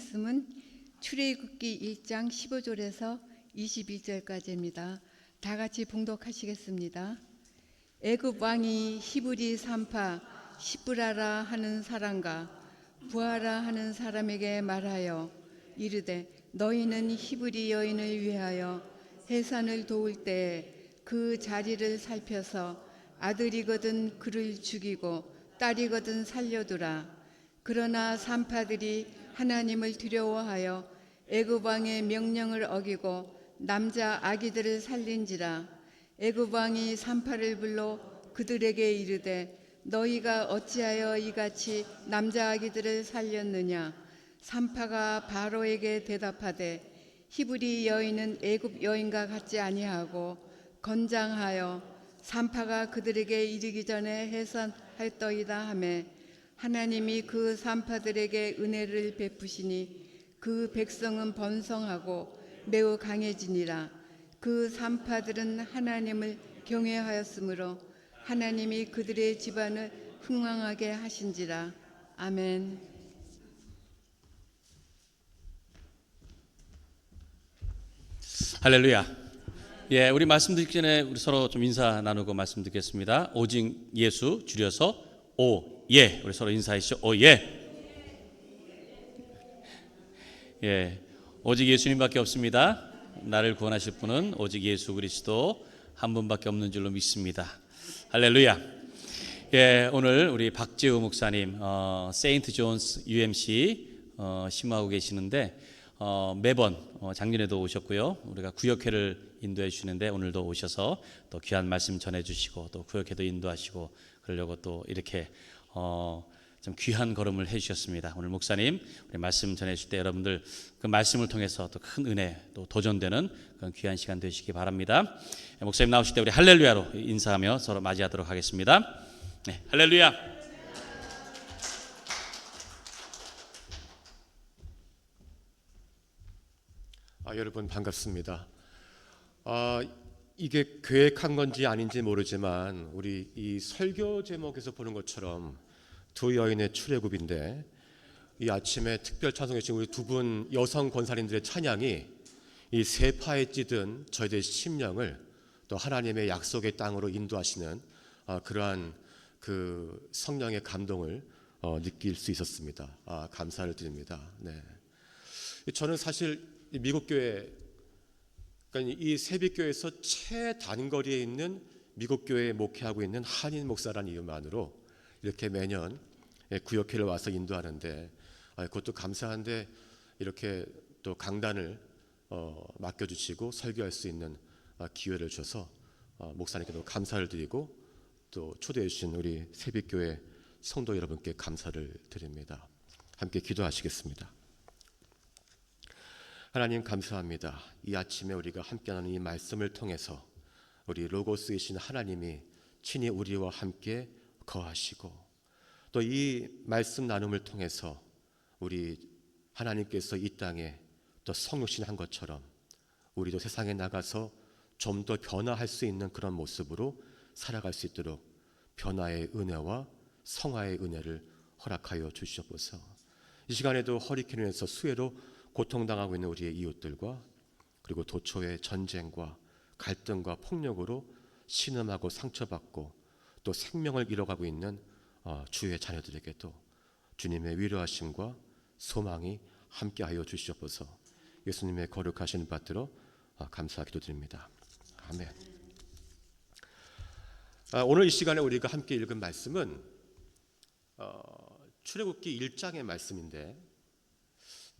말씀은 출애굽기 1장 15절에서 21절까지입니다. 다 같이 봉독하시겠습니다. 애굽 왕이 히브리 산파 시브라라 하는 사람과 부하라 하는 사람에게 말하여 이르되 너희는 히브리 여인을 위하여 해산을 도울 때에 그 자리를 살펴서 아들이거든 그를 죽이고 딸이거든 살려두라. 그러나 산파들이 하나님을 두려워하여 애굽 왕의 명령을 어기고 남자 아기들을 살린지라. 애굽 왕이 산파를 불러 그들에게 이르되 너희가 어찌하여 이같이 남자 아기들을 살렸느냐. 산파가 바로에게 대답하되 히브리 여인은 애굽 여인과 같지 아니하고 건장하여 산파가 그들에게 이르기 전에 해산할떠이다 하매 하나님이 그 산파들에게 은혜를 베푸시니 그 백성은 번성하고 매우 강해지니라. 그 산파들은 하나님을 경외하였으므로 하나님이 그들의 집안을 흥왕하게 하신지라. 아멘. 할렐루야. 예, 우리 말씀 듣기 전에 우리 서로 좀 인사 나누고 말씀 듣겠습니다. 오직 예수 줄여서 오예. 우리 서로 인사하시죠. 오예. 예, 오직 예수님밖에 없습니다. 나를 구원하실 분은 오직 예수 그리스도 한 분밖에 없는 줄로 믿습니다. 할렐루야. 예, 오늘 우리 박재우 목사님 세인트 존스 UMC 심호하고 계시는데 매번 작년에도 오셨고요. 우리가 구역회를 인도해 주시는데 오늘도 오셔서 또 귀한 말씀 전해 주시고 또 구역회도 인도하시고 그러려고 또 이렇게 좀 귀한 걸음을 해 주셨습니다. 오늘 목사님 우리 말씀 전해 주실 때 여러분들 그 말씀을 통해서 또 큰 은혜 또 도전되는 그런 귀한 시간 되시기 바랍니다. 목사님 나오실 때 우리 할렐루야로 인사하며 서로 맞이하도록 하겠습니다. 네, 할렐루야. 여러분 반갑습니다. 이게 계획한 건지 아닌지 모르지만 우리 이 설교 제목에서 보는 것처럼 두 여인의 출애굽인데 이 아침에 특별 찬송해 주신 우리 두 분 여성 권사님들의 찬양이 이 세파에 찌든 저희들의 심령을 또 하나님의 약속의 땅으로 인도하시는 그러한 그 성령의 감동을 느낄 수 있었습니다. 감사를 드립니다. 네. 저는 사실 미국 교회, 그러니까 이 세빛교회에서 최단거리에 있는 미국 교회에 목회하고 있는 한인 목사라는 이유만으로 이렇게 매년 구역회를 와서 인도하는데 그것도 감사한데 이렇게 또 강단을 맡겨주시고 설교할 수 있는 기회를 주셔서 목사님께도 감사를 드리고 또 초대해 주신 우리 세빛교회 성도 여러분께 감사를 드립니다. 함께 기도하시겠습니다. 하나님 감사합니다. 이 아침에 우리가 함께 나누는 이 말씀을 통해서 우리 로고스이신 하나님이 친히 우리와 함께 거하시고 또 이 말씀 나눔을 통해서 우리 하나님께서 이 땅에 또 성육신한 것처럼 우리도 세상에 나가서 좀 더 변화할 수 있는 그런 모습으로 살아갈 수 있도록 변화의 은혜와 성화의 은혜를 허락하여 주시옵소서. 이 시간에도 허리케인으로 인해서 수해로 고통당하고 있는 우리의 이웃들과 그리고 도처의 전쟁과 갈등과 폭력으로 신음하고 상처받고 또 생명을 잃어가고 있는 주의 자녀들에게도 주님의 위로하심과 소망이 함께하여 주시옵소서. 예수님의 거룩하신 받들어 감사 기도드립니다. 아멘. 오늘 이 시간에 우리가 함께 읽은 말씀은 출애굽기 1장의 말씀인데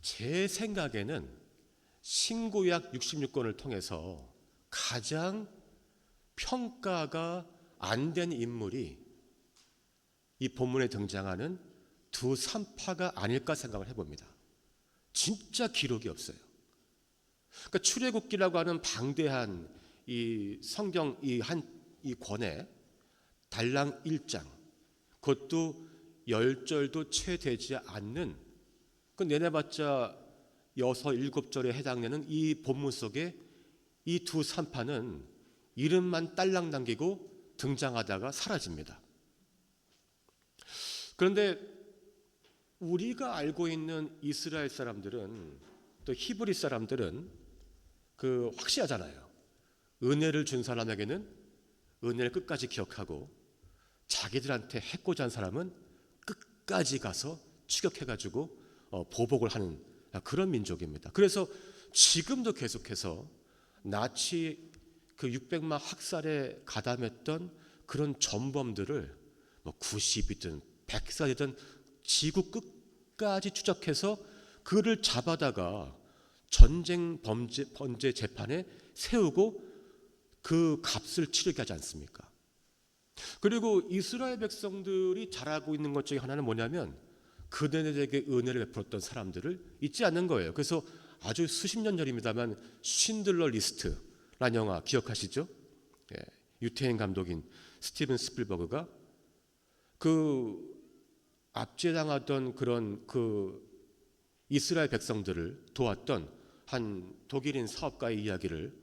제 생각에는 신구약 66권을 통해서 가장 평가가 안 된 인물이 이 본문에 등장하는 두 산파가 아닐까 생각을 해봅니다. 진짜 기록이 없어요. 그러니까 출애굽기라고 하는 방대한 이 성경 이 권에 달랑 1장, 그것도 10절도 채 되지 않는 그 내내봤자 6, 7절에 해당되는 이 본문 속에 이 두 산파는 이름만 딸랑 남기고 등장하다가 사라집니다. 그런데 우리가 알고 있는 이스라엘 사람들은, 또 히브리 사람들은 확실하잖아요. 은혜를 준 사람에게는 은혜를 끝까지 기억하고, 자기들한테 해코지 한 사람은 끝까지 가서 추격해가지고 보복을 하는 그런 민족입니다. 그래서 지금도 계속해서 나치 600만 학살에 가담했던 그런 전범들을 90이든 100살이든 지구 끝까지 추적해서 그를 잡아다가 전쟁 범죄 재판에 세우고 그 값을 치르게 하지 않습니까? 그리고 이스라엘 백성들이 잘하고 있는 것 중에 하나는 뭐냐면 그들에게 은혜를 베풀었던 사람들을 잊지 않는 거예요. 그래서 아주 수십 년 전입니다만 쉰들러 리스트라는 영화 기억하시죠? 유태인 감독인 스티븐 스필버그가 압제당하던 그런 이스라엘 백성들을 도왔던 한 독일인 사업가의 이야기를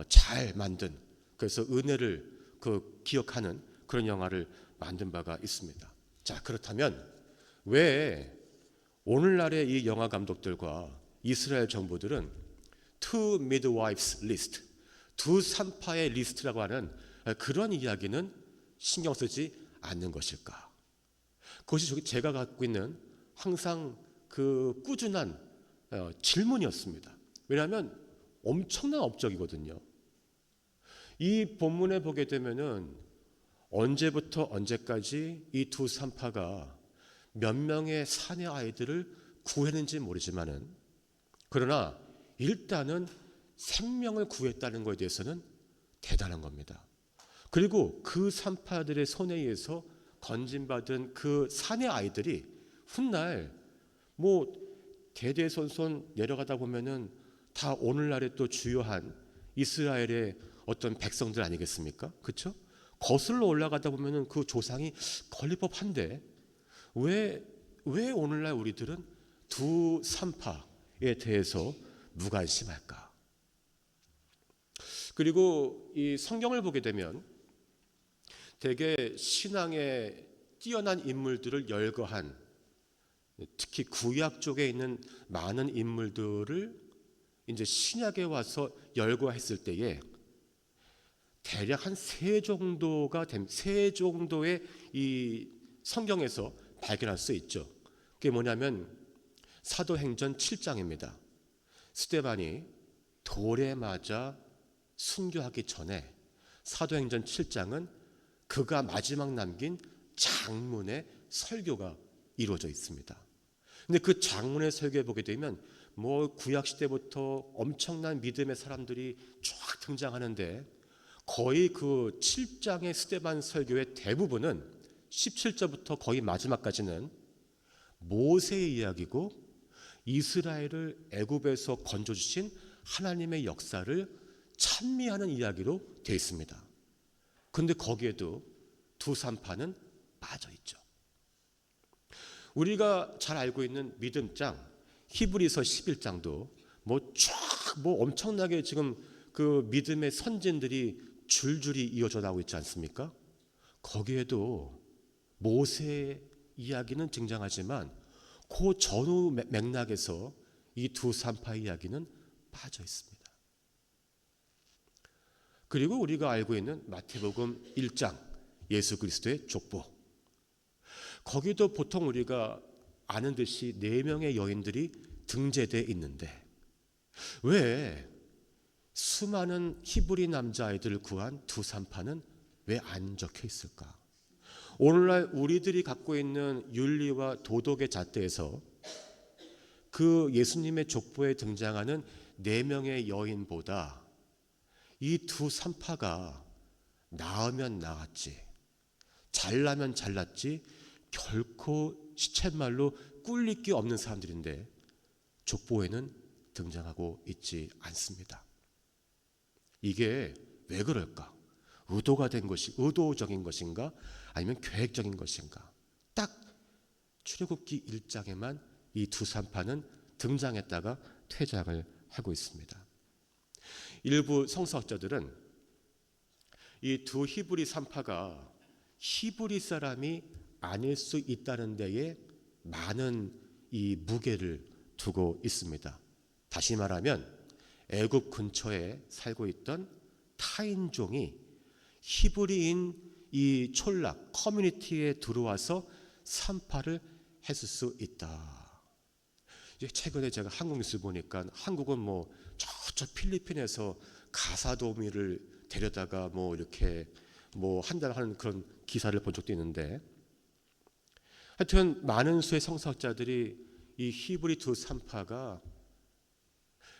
잘 만든, 그래서 은혜를 기억하는 그런 영화를 만든 바가 있습니다. 자, 그렇다면 왜 오늘날의 이 영화 감독들과 이스라엘 정부들은 two midwives list, 두 산파의 리스트라고 하는 그런 이야기는 신경 쓰지 않는 것일까? 그것이 제가 갖고 있는 항상 꾸준한 질문이었습니다. 왜냐하면 엄청난 업적이거든요. 이 본문에 보게 되면은 언제부터 언제까지 이 두 산파가 몇 명의 사내 아이들을 구했는지 모르지만은, 그러나 일단은 생명을 구했다는 것에 대해서는 대단한 겁니다. 그리고 그 산파들의 손에 의해서 건진받은 그 사내 아이들이 훗날 대대손손 내려가다 보면은 다 오늘날의 또 주요한 이스라엘의 어떤 백성들 아니겠습니까? 그렇죠? 거슬러 올라가다 보면은 그 조상이 걸릴 법한데 왜 오늘날 우리들은 두 산파에 대해서 무관심할까? 그리고 이 성경을 보게 되면 대개 신앙에 뛰어난 인물들을 열거한, 특히 구약 쪽에 있는 많은 인물들을 이제 신약에 와서 열거했을 때에 대략 한 세 정도의 이 성경에서 발견할 수 있죠. 그게 뭐냐면 사도행전 7장입니다. 스데반이 돌에 맞아 순교하기 전에 사도행전 7장은 그가 마지막 남긴 장문의 설교가 이루어져 있습니다. 근데 그 장문의 설교에 보게 되면 구약 시대부터 엄청난 믿음의 사람들이 쫙 등장하는데 거의 그 7장의 스데반 설교의 대부분은 17절부터 거의 마지막까지는 모세의 이야기고 이스라엘을 애굽에서 건져주신 하나님의 역사를 찬미하는 이야기로 되어 있습니다. 그런데 거기에도 두 산파는 빠져 있죠. 우리가 잘 알고 있는 믿음장 히브리서 11장도 엄청나게 지금 그 믿음의 선진들이 줄줄이 이어져 나오고 있지 않습니까? 거기에도 모세의 이야기는 등장하지만 그 전후 맥락에서 이 두 산파의 이야기는 빠져 있습니다. 그리고 우리가 알고 있는 마태복음 1장 예수 그리스도의 족보, 거기도 보통 우리가 아는 듯이 4명의 여인들이 등재되어 있는데 왜 수많은 히브리 남자아이들을 구한 두 산파는 왜 안 적혀 있을까? 오늘날 우리들이 갖고 있는 윤리와 도덕의 잣대에서 그 예수님의 족보에 등장하는 4명의 여인보다 이 두 산파가 나으면 나았지, 잘나면 잘났지 결코 시쳇말로 꿀릴 게 없는 사람들인데 족보에는 등장하고 있지 않습니다. 이게 왜 그럴까? 의도적인 것인가? 아니면 계획적인 것인가? 딱 출애굽기 1장에만 이 두 산파는 등장했다가 퇴장을 하고 있습니다. 일부 성서학자들은 이 두 히브리 산파가 히브리 사람이 아닐 수 있다는 데에 많은 이 무게를 두고 있습니다. 다시 말하면 애굽 근처에 살고 있던 타인종이 히브리인 이 촌락 커뮤니티에 들어와서 산파를 했을 수 있다. 이제 최근에 제가 한국 뉴스 보니까 한국은 뭐 저쪽 필리핀에서 가사도우미를 데려다가 뭐 이렇게 뭐 한다는 그런 기사를 본 적도 있는데, 하여튼 많은 수의 성서학자들이 이 히브리 두 산파가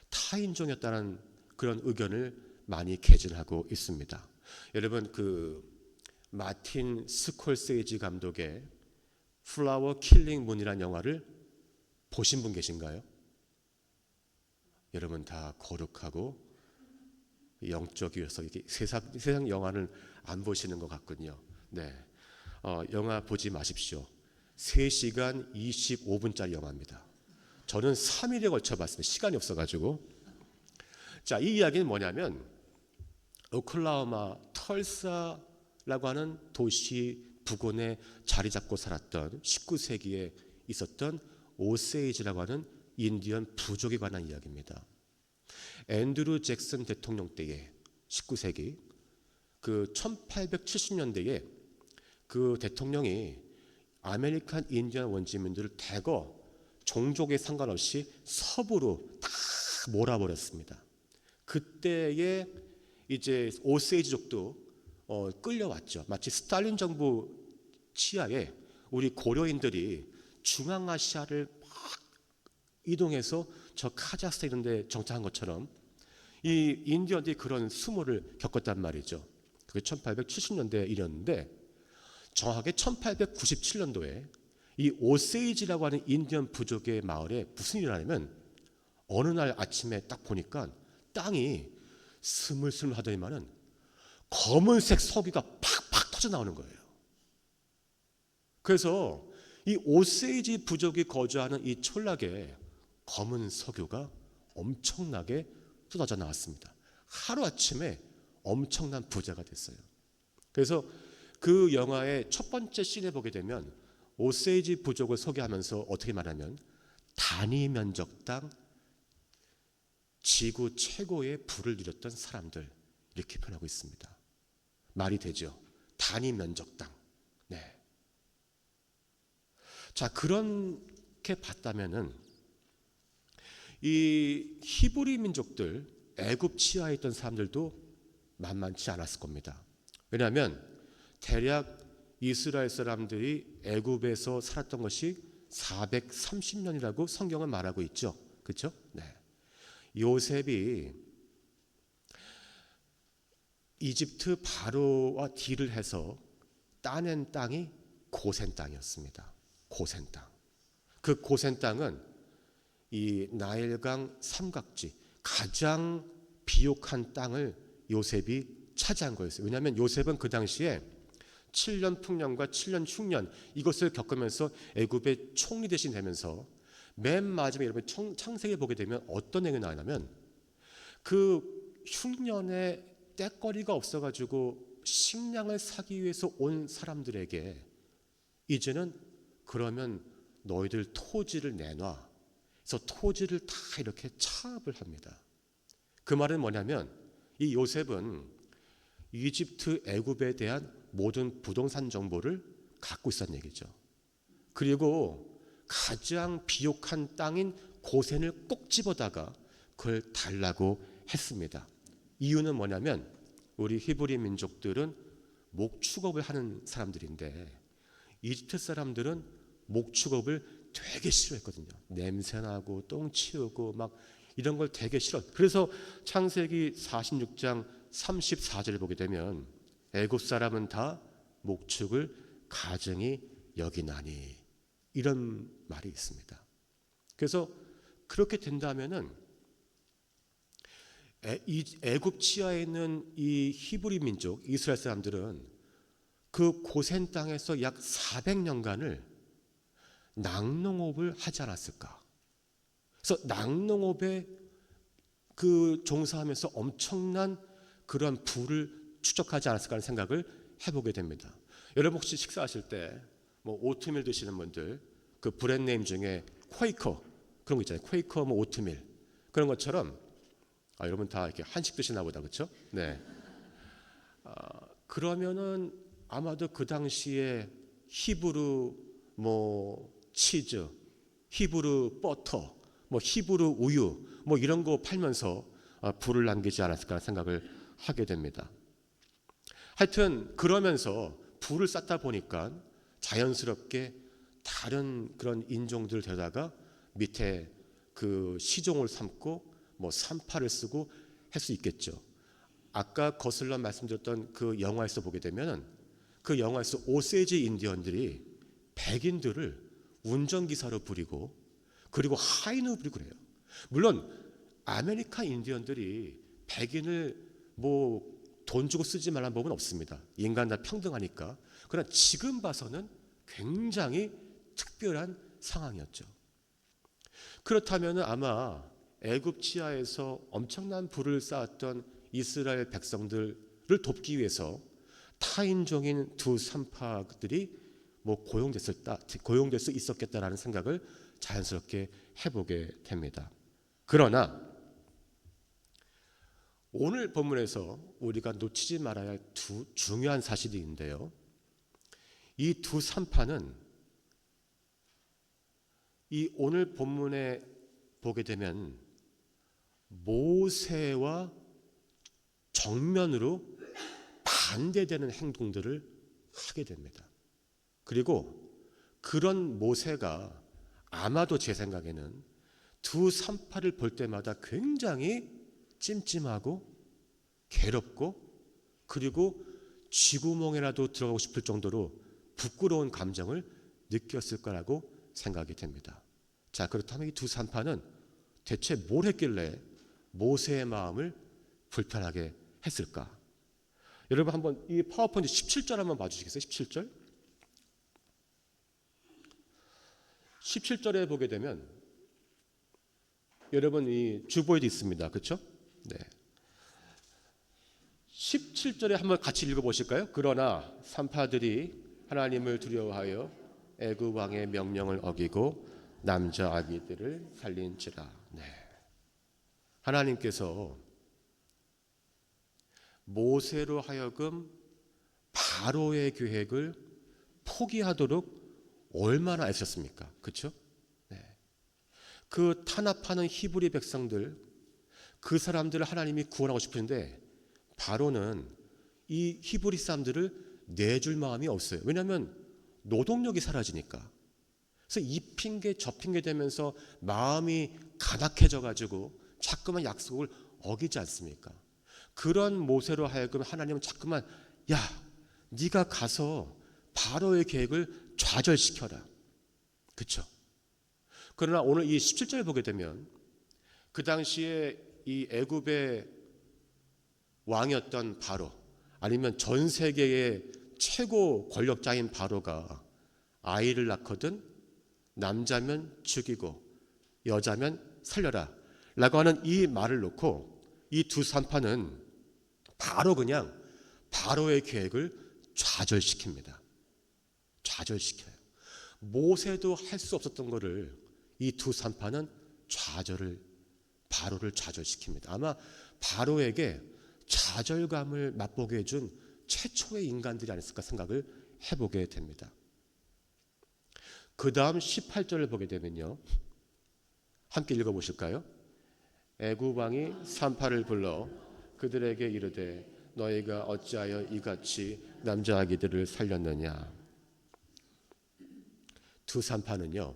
타인종이었다는 그런 의견을 많이 개진하고 있습니다. 여러분 그 마틴 스콜세이지 감독의 플라워 킬링 문이라는 영화를 보신 분 계신가요? 여러분 다 거룩하고 영적이어서 이렇게 세상 영화는 안 보시는 것 같군요. 네, 영화 보지 마십시오. 3시간 25분짜리 영화입니다. 저는 3일에 걸쳐 봤습니다. 시간이 없어가지고. 자, 이 이야기는 뭐냐면 오클라호마 털사라고 하는 도시 부근에 자리 잡고 살았던 19세기에 있었던 오세이지라고 하는 인디언 부족에 관한 이야기입니다. 앤드루 잭슨 대통령 때에 19세기 그 1870년대에 그 대통령이 아메리칸 인디언 원주민들을 대거 종족에 상관없이 서부로 다 몰아버렸습니다. 그때에 이제 오세이지족도 끌려왔죠. 마치 스탈린 정부 치하에 우리 고려인들이 중앙아시아를 막 이동해서 저 카자흐스탄 이런 데 정착한 것처럼 이 인디언들이 그런 수모를 겪었단 말이죠. 그게 1870년대 일이었는데 정확하게 1897년도에 이 오세이지라고 하는 인디언 부족의 마을에 무슨 일이 일어나냐면 어느 날 아침에 딱 보니까 땅이 스물스물 하더니만은 검은색 석유가 팍팍 터져 나오는 거예요. 그래서 이 오세이지 부족이 거주하는 이 촌락에 검은 석유가 엄청나게 쏟아져 나왔습니다. 하루아침에 엄청난 부자가 됐어요. 그래서 그 영화의 첫 번째 씬에 보게 되면 오세이지 부족을 소개하면서 어떻게 말하면 단위 면적당 지구 최고의 부를 누렸던 사람들 이렇게 표현하고 있습니다. 말이 되죠? 단위 면적당. 네. 자, 그렇게 봤다면은 이 히브리 민족들 애굽 치하에 있던 사람들도 만만치 않았을 겁니다. 왜냐하면 대략 이스라엘 사람들이 애굽에서 살았던 것이 430년이라고 성경은 말하고 있죠. 그렇죠? 네. 요셉이 이집트 바로와 딜을 해서 따낸 땅이 고센 땅이었습니다. 고센 땅. 그 고센 땅은 이 나일강 삼각지 가장 비옥한 땅을 요셉이 차지한 거였어요. 왜냐하면 요셉은 그 당시에 7년 풍년과 7년 흉년 이것을 겪으면서 애굽의 총리 대신 되면서 맨 마지막에 여러분 창세기에 보게 되면 어떤 내용이 나오냐면 그 흉년에 떼거리가 없어가지고 식량을 사기 위해서 온 사람들에게 이제는 그러면 너희들 토지를 내놔. 그래서 토지를 다 이렇게 차압을 합니다. 그 말은 뭐냐면 이 요셉은 이집트 애굽에 대한 모든 부동산 정보를 갖고 있었던 얘기죠. 그리고 가장 비옥한 땅인 고센을 꼭 집어다가 그걸 달라고 했습니다. 이유는 뭐냐면 우리 히브리 민족들은 목축업을 하는 사람들인데 이집트 사람들은 목축업을 되게 싫어했거든요. 냄새나고 똥 치우고 막 이런 걸 되게 싫어. 그래서 창세기 46장 34절을 보게 되면 애굽 사람은 다 목축을 가증히 여기나니 이런 말이 있습니다. 그래서 그렇게 된다면은 애굽 치하에 있는 이 히브리 민족 이스라엘 사람들은 그 고센 땅에서 약 400년간을 낙농업을 하지 않았을까? 그래서 낙농업에 그 종사하면서 엄청난 그런 부를 추적하지 않았을까 하는 생각을 해보게 됩니다. 여러분 혹시 식사하실 때 뭐 오트밀 드시는 분들 그 브랜드네임 중에 퀘이커 그런 거 있잖아요. 퀘이커 뭐 오트밀 그런 것처럼 여러분 다 이렇게 한식 드시나 보다 그렇죠? 네. 그러면은 아마도 그 당시에 히브루 뭐 치즈, 히브루 버터, 뭐 히브루 우유 뭐 이런 거 팔면서 불을 남기지 않았을까 생각을 하게 됩니다. 하여튼 그러면서 불을 쌌다 보니까 자연스럽게 다른 그런 인종들 데다가 밑에 그 시종을 삼고 뭐 산파를 쓰고 할 수 있겠죠. 아까 거슬러 말씀드렸던 그 영화에서 보게 되면 그 영화에서 오세지 인디언들이 백인들을 운전기사로 부리고 그리고 하인으로 부리고 그래요. 물론 아메리카 인디언들이 백인을 뭐 돈 주고 쓰지 말라는 법은 없습니다. 인간 다 평등하니까. 그러나 지금 봐서는 굉장히 특별한 상황이었죠. 그렇다면 아마 애굽 지하에서 엄청난 불을 쌓았던 이스라엘 백성들을 돕기 위해서 타인종인 두 산파들이 뭐 고용될 수 있었겠다라는 생각을 자연스럽게 해보게 됩니다. 그러나 오늘 본문에서 우리가 놓치지 말아야 할 두 중요한 사실이 있는데요. 이 두 산파는 이 오늘 본문에 보게 되면 모세와 정면으로 반대되는 행동들을 하게 됩니다. 그리고 그런 모세가 아마도 제 생각에는 두 산파를 볼 때마다 굉장히 찜찜하고 괴롭고 그리고 쥐구멍에라도 들어가고 싶을 정도로 부끄러운 감정을 느꼈을 거라고 생각이 됩니다. 자, 그렇다면 이 두 산파는 대체 뭘 했길래 모세의 마음을 불편하게 했을까? 여러분 한번 이 파워포인트 17절 한번 봐주시겠어요? 17절. 17절에 보게 되면 여러분 이 주보에도 있습니다. 그렇죠? 네. 17절에 한번 같이 읽어보실까요? 그러나 산파들이 하나님을 두려워하여 애굽 왕의 명령을 어기고 남자 아기들을 살린지라. 네. 하나님께서 모세로 하여금 바로의 계획을 포기하도록 얼마나 애썼습니까? 그렇죠? 네. 그 탄압하는 히브리 백성들, 그 사람들을 하나님이 구원하고 싶은데 바로는 이 히브리 사람들을 내줄 마음이 없어요. 왜냐하면 노동력이 사라지니까. 그래서 이 핑계 저 핑계 되면서 마음이 가닥해져 가지고 자꾸만 약속을 어기지 않습니까? 그런 모세로 하여금 하나님은 자꾸만 야, 네가 가서 바로의 계획을 좌절시켜라. 그렇죠? 그러나 오늘 이 17절 보게 되면 그 당시에 이 애굽의 왕이었던 바로 아니면 전 세계의 최고 권력자인 바로가 아이를 낳거든 남자면 죽이고 여자면 살려라 라고 하는 이 말을 놓고 이 두 산파는 바로 그냥 바로의 계획을 좌절시킵니다. 좌절시켜요. 모세도 할 수 없었던 것을 이 두 산파는 바로를 좌절시킵니다. 아마 바로에게 좌절감을 맛보게 해준 최초의 인간들이 아니었을까 생각을 해보게 됩니다. 그 다음 18절을 보게 되면요. 함께 읽어보실까요? 애굽 왕이 산파를 불러 그들에게 이르되 너희가 어찌하여 이같이 남자 아기들을 살렸느냐. 두 산파는요.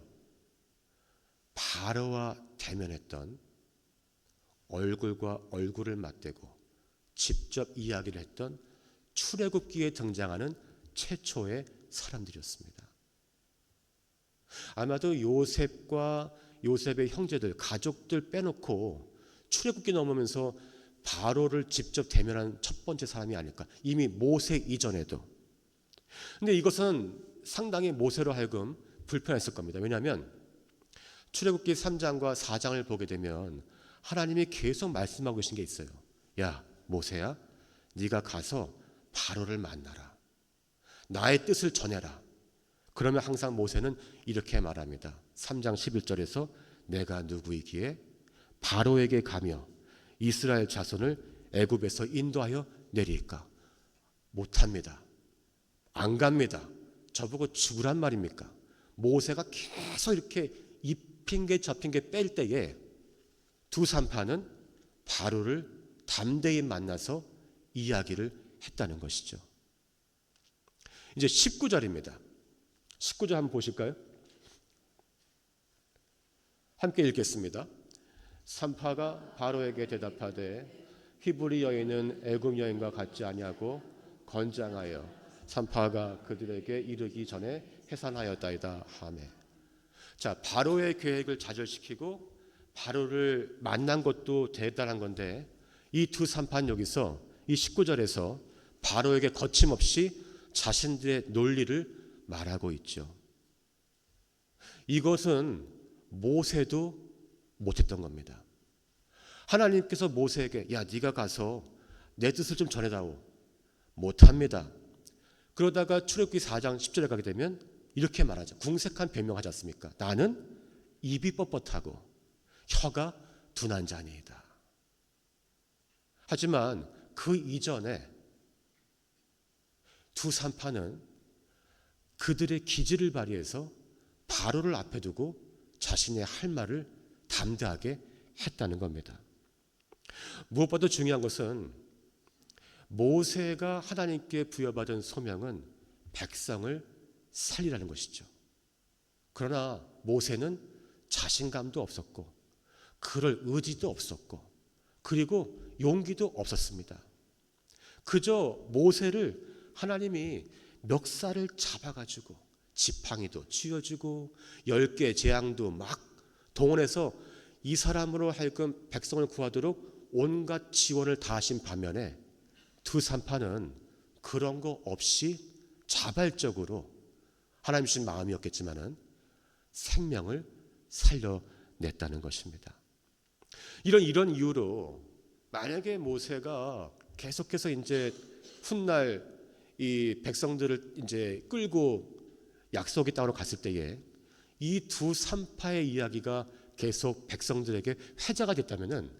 바로와 대면했던 얼굴과 얼굴을 맞대고 직접 이야기를 했던 출애굽기에 등장하는 최초의 사람들이었습니다. 아마도 요셉과 요셉의 형제들, 가족들 빼놓고 출애굽기 넘으면서 바로를 직접 대면한 첫 번째 사람이 아닐까. 이미 모세 이전에도. 근데 이것은 상당히 모세로 하여금 불편했을 겁니다. 왜냐하면 출애굽기 3장과 4장을 보게 되면 하나님이 계속 말씀하고 계신 게 있어요. 야, 모세야, 네가 가서 바로를 만나라. 나의 뜻을 전해라. 그러면 항상 모세는 이렇게 말합니다. 3장 11절에서 내가 누구이기에 바로에게 가며 이스라엘 자손을 애굽에서 인도하여 내리까? 못합니다. 안 갑니다. 저보고 죽으란 말입니까? 모세가 계속 이렇게 이 핑계 저 핑계 뺄 때에 두 산파는 바로를 담대히 만나서 이야기를 했다는 것이죠. 이제 19절입니다. 19절 한번 보실까요? 함께 읽겠습니다. 산파가 바로에게 대답하되 히브리 여인은 애굽 여인과 같지 아니하고 건장하여 산파가 그들에게 이르기 전에 해산하였다이다 하매. 자, 바로의 계획을 좌절시키고 바로를 만난 것도 대단한 건데 이 두 산파는 여기서 이 19절에서 바로에게 거침없이 자신들의 논리를 말하고 있죠. 이것은 모세도 못했던 겁니다. 하나님께서 모세에게 야 네가 가서 내 뜻을 좀 전해다오. 못합니다. 그러다가 출애굽기 4장 10절에 가게 되면 이렇게 말하죠. 궁색한 변명하지 않습니까? 나는 입이 뻣뻣하고 혀가 둔한 자니이다. 하지만 그 이전에 두 산파는 그들의 기질을 발휘해서 바로를 앞에 두고 자신의 할 말을 담대하게 했다는 겁니다. 무엇보다 중요한 것은 모세가 하나님께 부여받은 소명은 백성을 살리라는 것이죠. 그러나 모세는 자신감도 없었고 그럴 의지도 없었고 그리고 용기도 없었습니다. 그저 모세를 하나님이 멱살을 잡아가지고 지팡이도 쥐어주고 10개 재앙도 막 동원해서 이 사람으로 하여금 백성을 구하도록 온갖 지원을 다하신 반면에 두 산파는 그런 거 없이 자발적으로 하나님 주신 마음이었겠지만은 생명을 살려냈다는 것입니다. 이런 이유로 만약에 모세가 계속해서 이제 훗날 이 백성들을 이제 끌고 약속의 땅으로 갔을 때에 이 두 산파의 이야기가 계속 백성들에게 회자가 됐다면은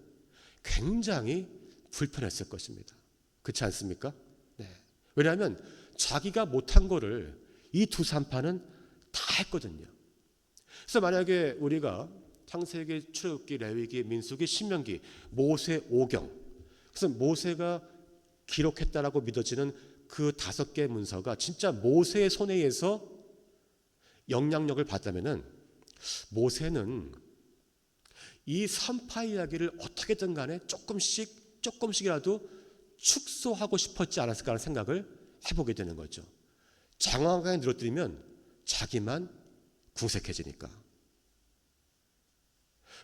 굉장히 불편했을 것입니다. 그렇지 않습니까? 네. 왜냐하면 자기가 못한 거를 이 두 산파는 다 했거든요. 그래서 만약에 우리가 창세기, 출애굽기, 레위기, 민수기, 신명기, 모세 오경, 그래서 모세가 기록했다라고 믿어지는 그 5개 문서가 진짜 모세의 손에 의해서 영향력을 받다면은 모세는 이 산파 이야기를 어떻게든 간에 조금씩이라도 축소하고 싶었지 않았을까 하는 생각을 해보게 되는 거죠. 장황하게 늘어뜨리면 자기만 궁색해지니까.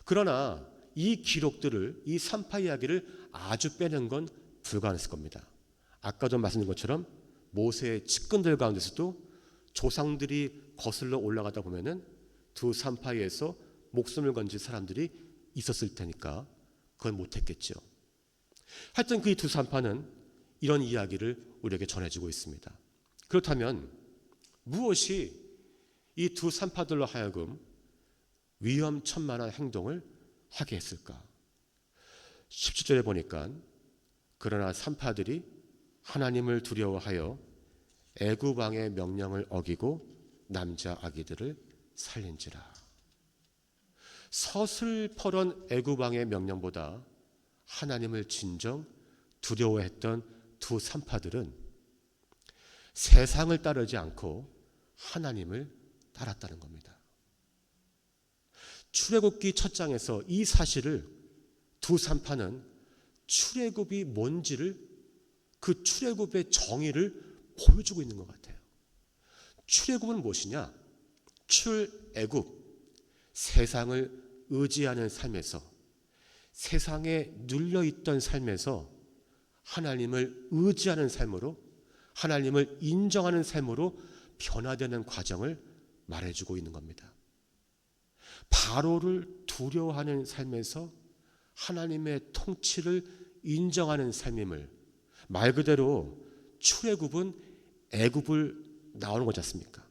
그러나 이 기록들을, 이 산파 이야기를 아주 빼는 건 불가능했을 겁니다. 아까도 말씀드린 것처럼 모세의 측근들 가운데서도 조상들이 거슬러 올라가다 보면은 두 산파에서 목숨을 건질 사람들이 있었을 테니까 그건 못했겠죠. 하여튼 그 두 산파는 이런 이야기를 우리에게 전해주고 있습니다. 그렇다면 무엇이 이 두 산파들로 하여금 위험천만한 행동을 하게 했을까? 17절에 보니까 그러나 산파들이 하나님을 두려워하여 애굽 왕의 명령을 어기고 남자 아기들을 살린지라. 서슬퍼런 애굽 왕의 명령보다 하나님을 진정 두려워했던 두 산파들은 세상을 따르지 않고 하나님을 따랐다는 겁니다. 출애굽기 첫 장에서 이 사실을 두 산파는 출애굽이 뭔지를, 그 출애굽의 정의를 보여주고 있는 것 같아요. 출애굽은 무엇이냐? 출애굽, 세상을 의지하는 삶에서, 세상에 눌려있던 삶에서 하나님을 의지하는 삶으로, 하나님을 인정하는 삶으로 변화되는 과정을 말해주고 있는 겁니다. 바로를 두려워하는 삶에서 하나님의 통치를 인정하는 삶임을, 말 그대로 출애굽은 애굽을 나오는 거지 않습니까?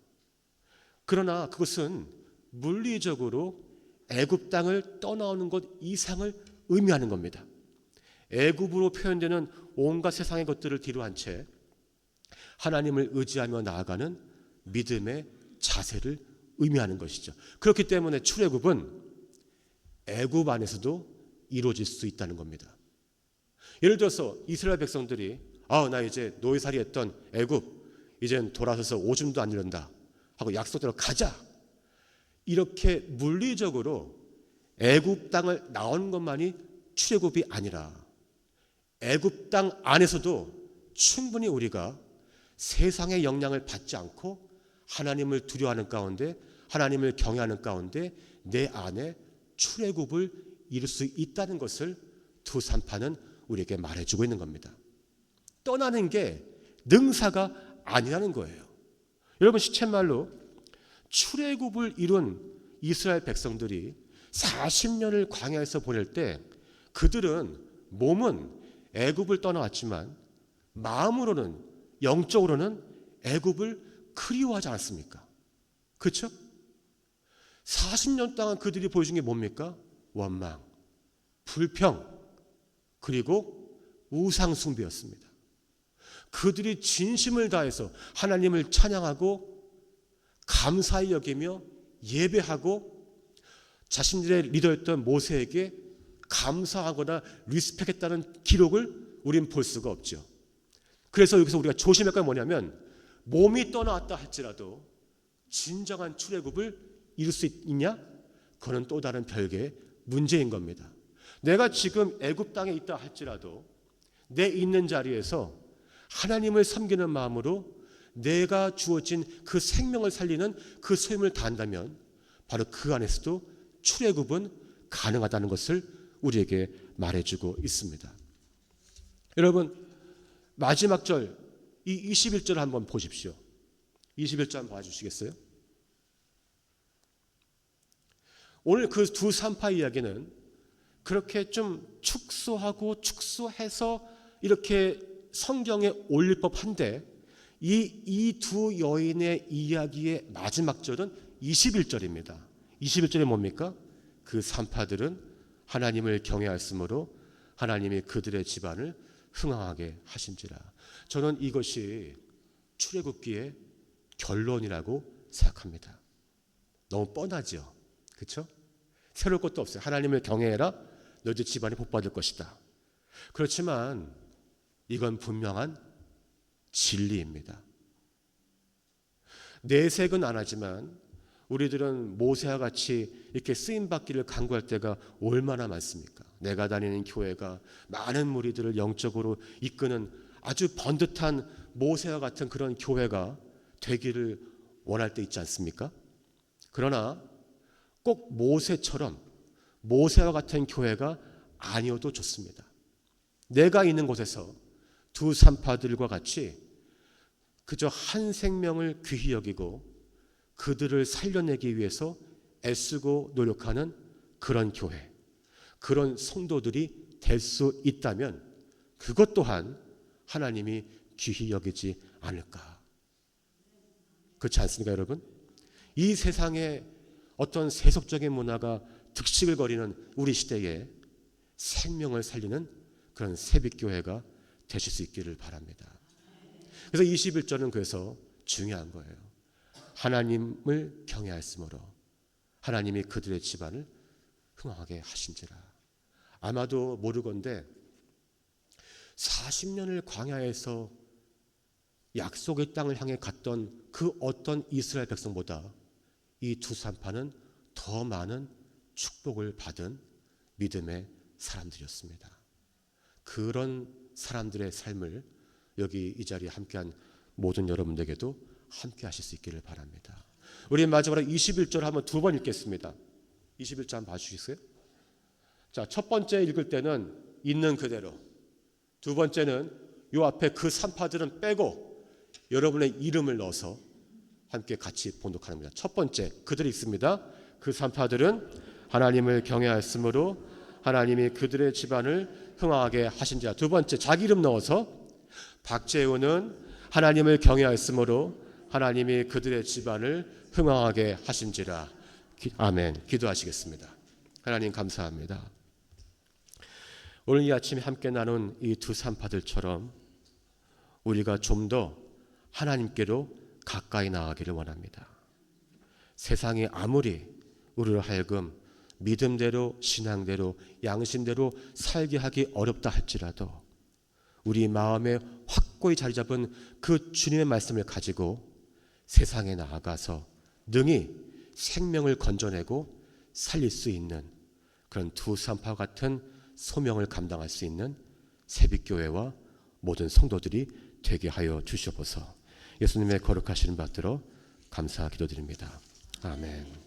그러나 그것은 물리적으로 애굽 땅을 떠나오는 것 이상을 의미하는 겁니다. 애굽으로 표현되는 온갖 세상의 것들을 뒤로한 채 하나님을 의지하며 나아가는 믿음의 자세를 의미하는 것이죠. 그렇기 때문에 출애굽은 애굽 안에서도 이루어질 수 있다는 겁니다. 예를 들어서 이스라엘 백성들이 나 이제 노예살이 했던 애굽 이젠 돌아서서 오줌도 안 이른다 하고 약속대로 가자, 이렇게 물리적으로 애굽 땅을 나오는 것만이 출애굽이 아니라 애굽 땅 안에서도 충분히 우리가 세상의 영향을 받지 않고 하나님을 두려워하는 가운데, 하나님을 경외하는 가운데 내 안에 출애굽을 이룰 수 있다는 것을 두 산파는 우리에게 말해주고 있는 겁니다. 떠나는 게 능사가 아니라는 거예요. 여러분, 시쳇말로 출애굽을 이룬 이스라엘 백성들이 40년을 광야에서 보낼 때 그들은 몸은 애굽을 떠나왔지만 마음으로는, 영적으로는 애굽을 그리워하지 않았습니까? 그렇죠? 40년 동안 그들이 보여준 게 뭡니까? 원망, 불평, 그리고 우상 숭배였습니다. 그들이 진심을 다해서 하나님을 찬양하고 감사히 여기며 예배하고 자신들의 리더였던 모세에게 감사하거나 리스펙했다는 기록을 우린 볼 수가 없죠. 그래서 여기서 우리가 조심할 건 뭐냐면, 몸이 떠나왔다 할지라도 진정한 출애굽을 이룰 수 있냐? 그건 또 다른 별개의 문제인 겁니다. 내가 지금 애굽 땅에 있다 할지라도 내 있는 자리에서 하나님을 섬기는 마음으로 내가 주어진 그 생명을 살리는 그 소임을 다한다면 바로 그 안에서도 출애굽은 가능하다는 것을 우리에게 말해주고 있습니다. 여러분, 마지막 절, 이 21절 한번 보십시오. 21절 한번 봐주시겠어요? 오늘 그 두 산파 이야기는 그렇게 좀 축소하고 축소해서 이렇게 성경에 올릴 법한데, 이 두 여인의 이야기의 마지막 절은 21절입니다. 21절이 뭡니까? 그 산파들은 하나님을 경외하였으므로 하나님이 그들의 집안을 흥황하게 하신지라. 저는 이것이 출애굽기의 결론이라고 생각합니다. 너무 뻔하죠, 그렇죠? 새로울 것도 없어요. 하나님을 경외해라, 너희 집안이 복받을 것이다. 그렇지만 이건 분명한 진리입니다. 내색은 안 하지만 우리들은 모세와 같이 이렇게 쓰임받기를 간구할 때가 얼마나 많습니까? 내가 다니는 교회가 많은 무리들을 영적으로 이끄는 아주 번듯한 모세와 같은 그런 교회가 되기를 원할 때 있지 않습니까? 그러나 꼭 모세처럼 모세와 같은 교회가 아니어도 좋습니다. 내가 있는 곳에서 두 산파들과 같이 그저 한 생명을 귀히 여기고 그들을 살려내기 위해서 애쓰고 노력하는 그런 교회, 그런 성도들이 될 수 있다면 그것 또한 하나님이 귀히 여기지 않을까. 그렇지 않습니까, 여러분? 이 세상에 어떤 세속적인 문화가 득식을 거리는 우리 시대에 생명을 살리는 그런 새빛교회가 되실 수 있기를 바랍니다. 그래서 21절은 그래서 중요한 거예요. 하나님을 경외하였으므로 하나님이 그들의 집안을 흥황하게 하신지라. 아마도 모르건대 40년을 광야에서 약속의 땅을 향해 갔던 그 어떤 이스라엘 백성보다 이 두 산파는 더 많은 축복을 받은 믿음의 사람들이었습니다. 그런 사람들의 삶을 여기 이 자리에 함께한 모든 여러분들에게도 함께 하실 수 있기를 바랍니다. 우리 마지막으로 21절 한번 두 번 읽겠습니다. 21절 한번 봐주시겠어요? 자, 첫 번째 읽을 때는 있는 그대로, 두 번째는 요 앞에 그 산파들은 빼고 여러분의 이름을 넣어서 함께 같이 봉독하는 겁니다. 첫 번째, 그들이 있습니다. 그 산파들은 하나님을 경외하였으므로 하나님이 그들의 집안을 흥황하게 하신지라. 두 번째, 자기 이름 넣어서 박재우는 하나님을 경외하였으므로 하나님이 그들의 집안을 흥황하게 하신지라. 아멘. 기도하시겠습니다. 하나님 감사합니다. 오늘 이 아침에 함께 나눈 이 두 산파들처럼 우리가 좀 더 하나님께로 가까이 나아가기를 원합니다. 세상이 아무리 우리를 하여금 믿음대로, 신앙대로, 양심대로 살게 하기 어렵다 할지라도 우리 마음에 확고히 자리 잡은 그 주님의 말씀을 가지고 세상에 나아가서 능히 생명을 건져내고 살릴 수 있는 그런 두 산파 같은 소명을 감당할 수 있는 새빛교회와 모든 성도들이 되게 하여 주시옵소서. 예수님의 거룩하신 받들어 감사 기도드립니다. 아멘.